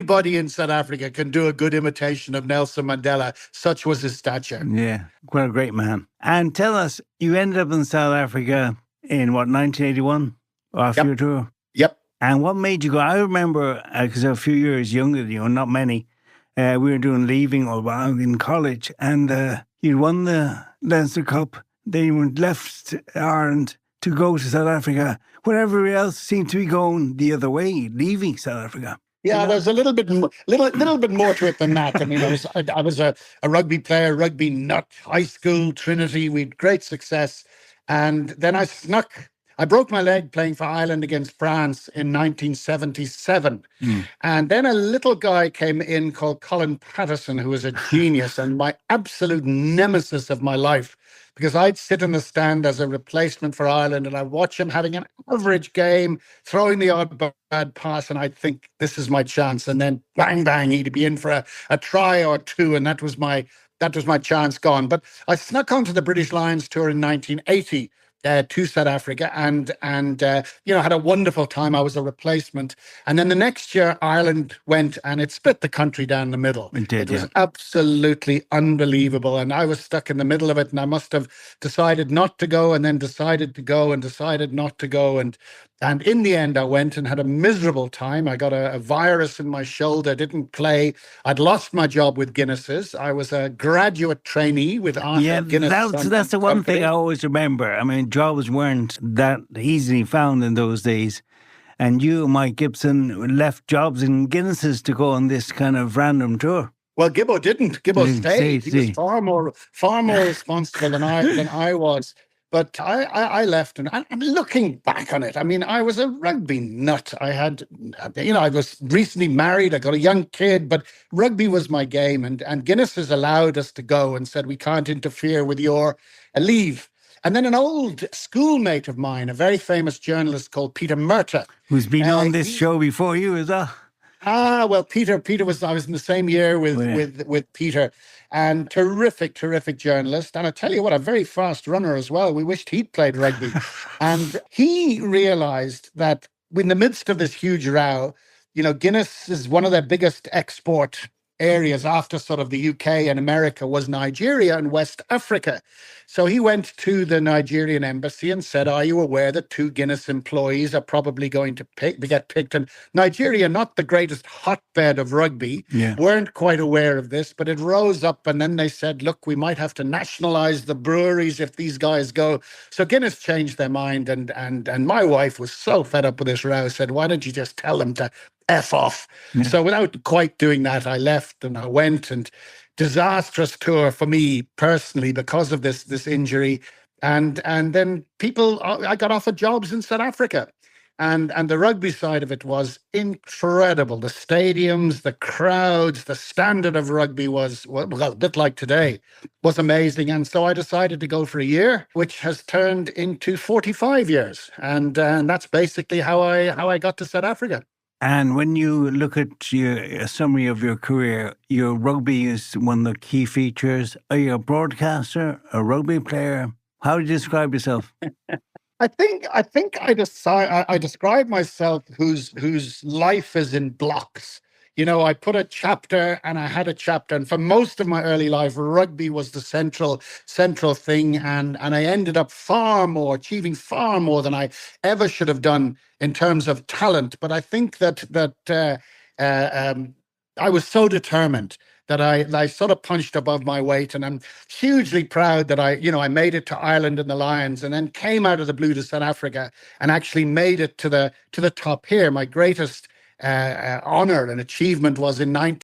anybody in South Africa can do a good imitation of Nelson Mandela. Such was his stature. Yeah, what a great man. And tell us, you ended up in South Africa in what, 1981 after your tour? Yep. And what made you go? I remember, because I'm a few years younger than you, not many, we were doing leaving or in college, and you won the Leinster Cup. Then you went left Ireland to go to South Africa, when everybody else seemed to be going the other way, leaving South Africa. Yeah, there's a little bit more to it than that. I mean, I was a rugby player, rugby nut, high school, Trinity. We had great success. And then I broke my leg playing for Ireland against France in 1977. And then a little guy came in called Colin Patterson, who was a genius and my absolute nemesis of my life, because I'd sit in the stand as a replacement for Ireland and I'd watch him having an average game, throwing the odd bad pass, and I'd think, this is my chance. And then bang, bang, he'd be in for a try or two, and that was my chance gone. But I snuck onto the British Lions tour in 1980 to South Africa and had a wonderful time. I was a replacement. And then the next year, Ireland went and it split the country down the middle. It was absolutely unbelievable. And I was stuck in the middle of it, and I must have decided not to go and then decided to go and decided not to go. And in the end, I went and had a miserable time. I got a virus in my shoulder, didn't play. I'd lost my job with Guinness's. I was a graduate trainee with Guinness. That's the one thing I always remember. I mean, jobs weren't that easily found in those days. And you, Mike Gibson, left jobs in Guinness's to go on this kind of random tour. Well, Gibbo didn't. Gibbo stayed. He was far more responsible than I was. But I left, and I'm looking back on it. I mean, I was a rugby nut. I was recently married. I got a young kid, but rugby was my game. And Guinness has allowed us to go and said, we can't interfere with your leave. And then an old schoolmate of mine, a very famous journalist called Peter Murtagh. Who's been on this show before you as well. Well, Peter I was in the same year with Peter, and terrific journalist. And I tell you what, a very fast runner as well. We wished he'd played rugby. And he realized that in the midst of this huge row, Guinness is one of their biggest export areas after sort of the UK and America was Nigeria and West Africa. So he went to the Nigerian embassy and said, are you aware that 2 Guinness employees are probably going to get picked? And Nigeria, not the greatest hotbed of rugby, weren't quite aware of this, but it rose up. And then they said, look, we might have to nationalize the breweries if these guys go. So Guinness changed their mind. And my wife was so fed up with this row, said, why don't you just tell them to F off? So without quite doing that, I left and I went, and disastrous tour for me personally because of this injury. And then I got offered jobs in South Africa. And the rugby side of it was incredible. The stadiums, the crowds, the standard of rugby was, well, a bit like today, was amazing. And so I decided to go for a year, which has turned into 45 years. And that's basically how I got to South Africa. And when you look at a summary of your career, your rugby is one of the key features. Are you a broadcaster, a rugby player? How do you describe yourself? I think I describe myself whose life is in blocks. I put a chapter and I had a chapter, and for most of my early life, rugby was the central thing, and I ended up achieving far more than I ever should have done in terms of talent. But I think that I was so determined that I sort of punched above my weight, and I'm hugely proud that I made it to Ireland and the Lions, and then came out of the blue to South Africa and actually made it to the top here. My greatest honor and achievement was in